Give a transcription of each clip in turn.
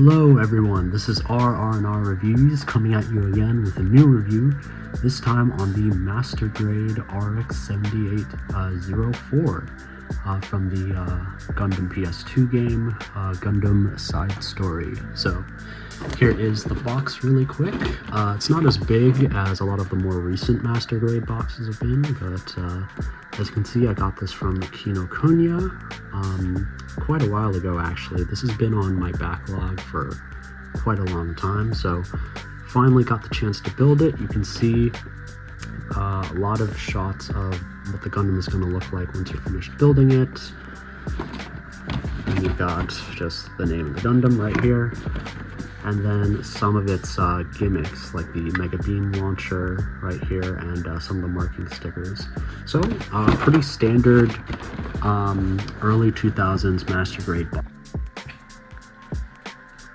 Hello everyone, this is RR&R Reviews coming at you again with a new review, this time on the Master Grade RX-78-4 from the Gundam PS2 game, Gundam Side Story. So here is the box really quick. It's not as big as a lot of the more recent Master Grade boxes have been, but as you can see, I got this from Kinokuniya quite a while ago actually. This has been on my backlog for quite a long time, so finally got the chance to build it. You can see a lot of shots of what the Gundam is going to look like once you're finished building it. And you've got just the name of the Gundam right here, and then some of its gimmicks like the Mega Beam launcher right here and some of the marking stickers. So pretty standard early 2000s Master Grade box.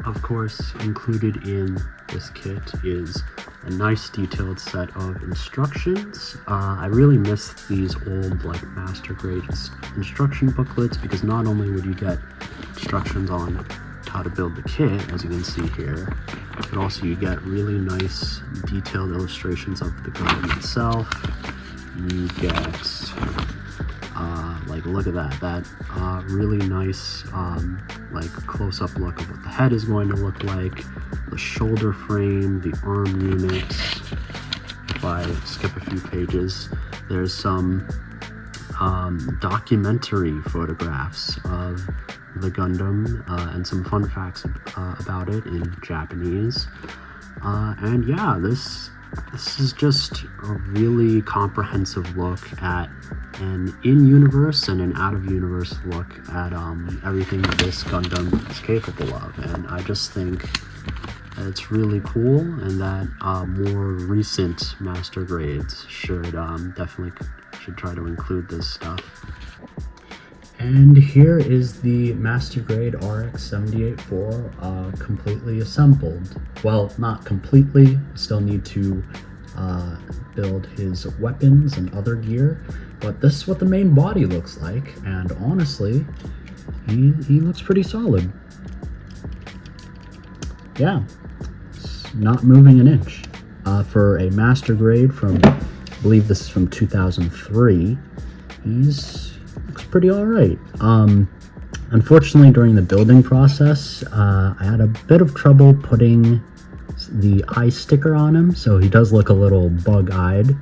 Of course, included in this kit is a nice detailed set of instructions. I really miss these old like Master Grade instruction booklets, because not only would you get instructions on how to build the kit, as you can see here, but also you get really nice detailed illustrations of the Gundam itself. You get like, look at that really nice like close-up look of what the head is going to look like, the shoulder frame, the arm units. If I skip a few pages, there's some documentary photographs of the Gundam and some fun facts about it in Japanese. And yeah, this is just a really comprehensive look at an in-universe and an out-of-universe look at everything that this Gundam is capable of, and I just think that it's really cool, and that more recent Master Grades should definitely try to include this stuff. And here is the Master Grade RX-78-4 completely assembled. Well, not completely, still need to build his weapons and other gear, but this is what the main body looks like, and honestly, he looks pretty solid. Yeah, it's not moving an inch. For a Master Grade from, I believe this is from 2003, looks pretty alright. Unfortunately, during the building process, I had a bit of trouble putting the eye sticker on him, so he does look a little bug-eyed,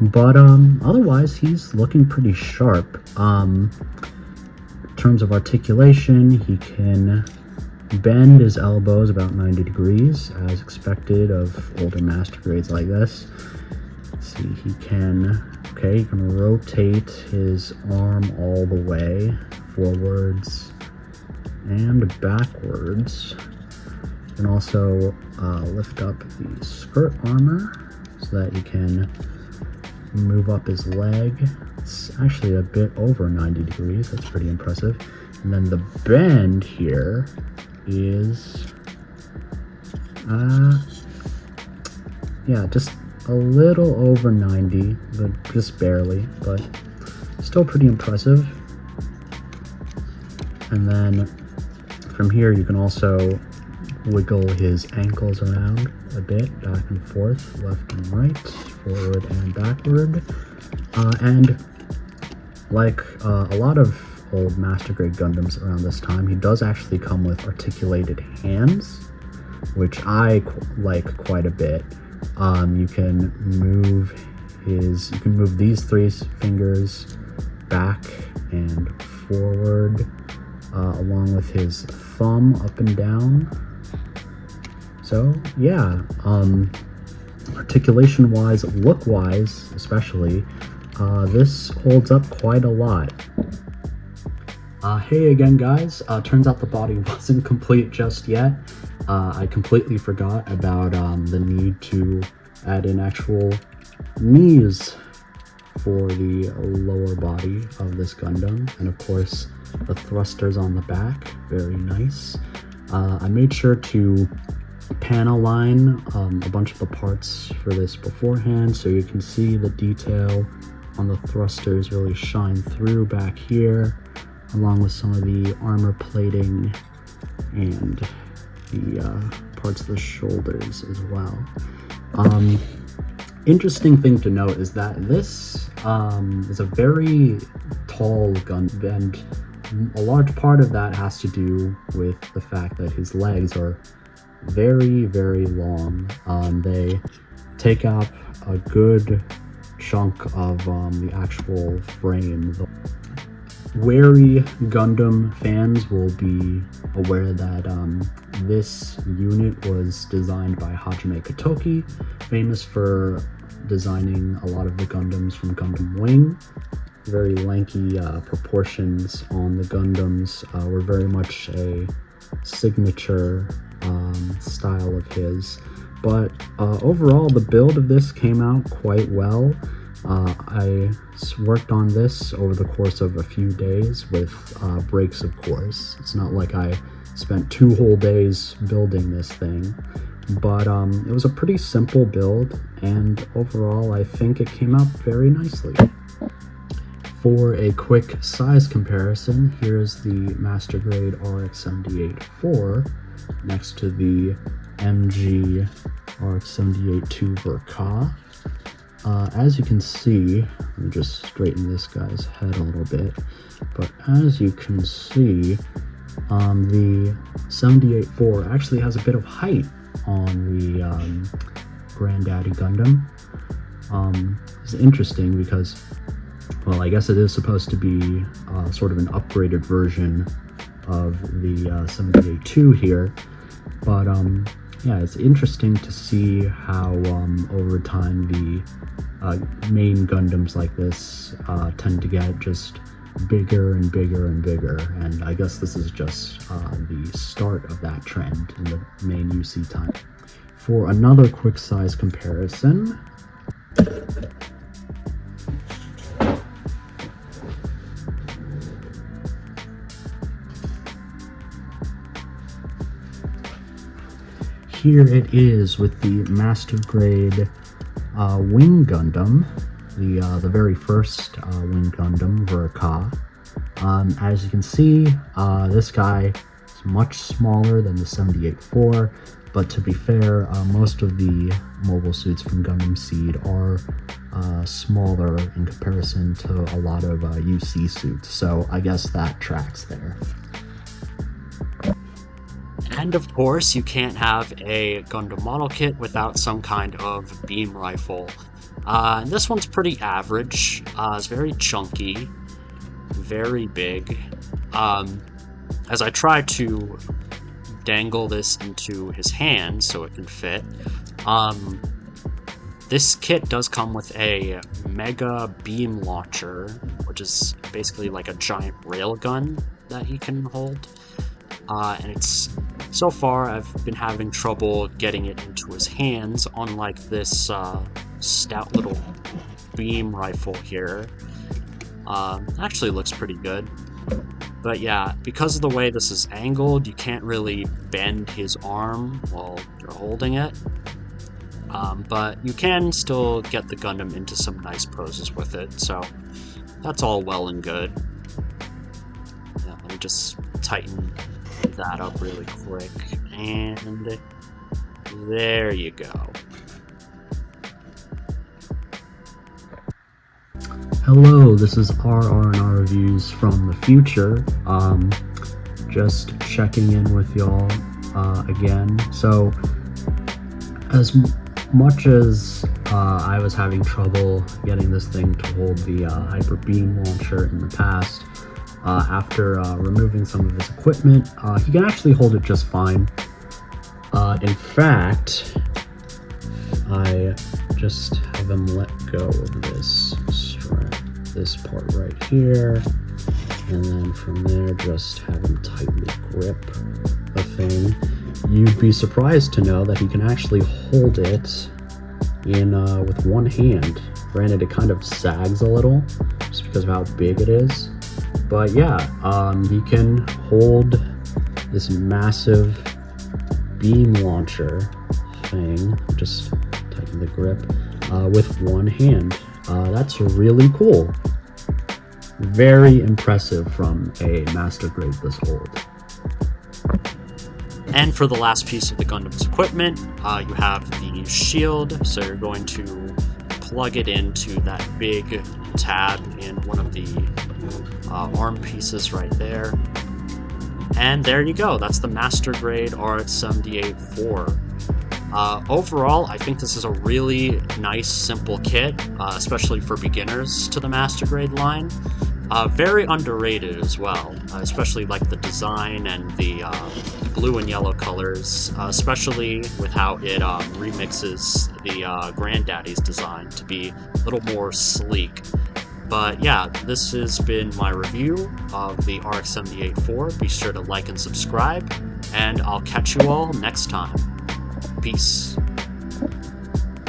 but otherwise he's looking pretty sharp. In terms of articulation, he can bend his elbows about 90 degrees, as expected of older Master Grades like this. Let's see, he can rotate his arm all the way forwards and backwards, and also lift up the skirt armor so that he can move up his leg. It's actually a bit over 90 degrees, that's pretty impressive. And then the bend here is yeah, just a little over 90, but just barely, but still pretty impressive. And then from here you can also wiggle his ankles around a bit, back and forth, left and right, forward and backward. And like a lot of old Master Grade Gundams around this time, he does actually come with articulated hands, which I like quite a bit. You can move these three fingers back and forward, along with his thumb up and down. So yeah, articulation wise, look wise especially, this holds up quite a lot. Hey again guys, turns out the body wasn't complete just yet. I completely forgot about the need to add in actual knees for the lower body of this Gundam, and of course the thrusters on the back, very nice. I made sure to panel line a bunch of the parts for this beforehand, so you can see the detail on the thrusters really shine through back here, along with some of the armor plating and the parts of the shoulders as well. Interesting thing to note is that this is a very tall Gundam, and a large part of that has to do with the fact that his legs are very, very long. They take up a good chunk of the actual frame. Wary Gundam fans will be aware that this unit was designed by Hajime Kotoki, famous for designing a lot of the Gundams from Gundam Wing. Very lanky proportions on the Gundams were very much a signature style of his. But overall, the build of this came out quite well. I worked on this over the course of a few days with breaks, of course. It's not like I spent 2 whole days building this thing, but it was a pretty simple build, and overall I think it came out very nicely. For a quick size comparison, here's the Master Grade RX-78-4 next to the MG RX-78-2 Verka. As you can see, let me just straighten this guy's head a little bit, but as you can see, the 78-4 actually has a bit of height on the Granddaddy Gundam. It's interesting because, well, I guess it is supposed to be sort of an upgraded version of the 78-2 here, but yeah, it's interesting to see how over time the main Gundams like this tend to get just bigger and bigger and bigger, and I guess this is just the start of that trend in the main UC time. For another quick size comparison, here it is with the Master Grade Wing Gundam, the very first Wing Gundam, Verka. As you can see, this guy is much smaller than the 78-4, but to be fair, most of the mobile suits from Gundam Seed are smaller in comparison to a lot of UC suits, so I guess that tracks there. And of course, you can't have a Gundam model kit without some kind of beam rifle. And this one's pretty average. It's very chunky, very big. As I try to dangle this into his hand so it can fit, this kit does come with a mega beam launcher, which is basically like a giant railgun that he can hold. And it's, so far I've been having trouble getting it into his hands, unlike this stout little beam rifle here. Actually looks pretty good. But yeah, because of the way this is angled, you can't really bend his arm while you're holding it. But you can still get the Gundam into some nice poses with it, so that's all well and good. Yeah, let me just tighten that up really quick, and there you go. Hello, this is RR&R Reviews from the future. Just checking in with y'all again. So, as much as I was having trouble getting this thing to hold the Hyper Beam launcher in the past, after removing some of his equipment, he can actually hold it just fine. In fact, I just have him let go of this strap, this part right here, and then from there just have him tightly grip the thing. You'd be surprised to know that he can actually hold it in with one hand. Granted, it kind of sags a little just because of how big it is. But yeah, he can hold this massive beam launcher thing, just tighten the grip, with one hand. That's really cool. Very impressive from a Master Grade this old. And for the last piece of the Gundam's equipment, you have the shield, so you're going to plug it into that big tab in one of the arm pieces right there. And there you go, that's the Master Grade RX-78-4. Overall, I think this is a really nice, simple kit, especially for beginners to the Master Grade line. Very underrated as well, especially like the design and the blue and yellow colors, especially with how it remixes the Granddaddy's design to be a little more sleek. But yeah, this has been my review of the RX-78-4. Be sure to like and subscribe, and I'll catch you all next time. Peace.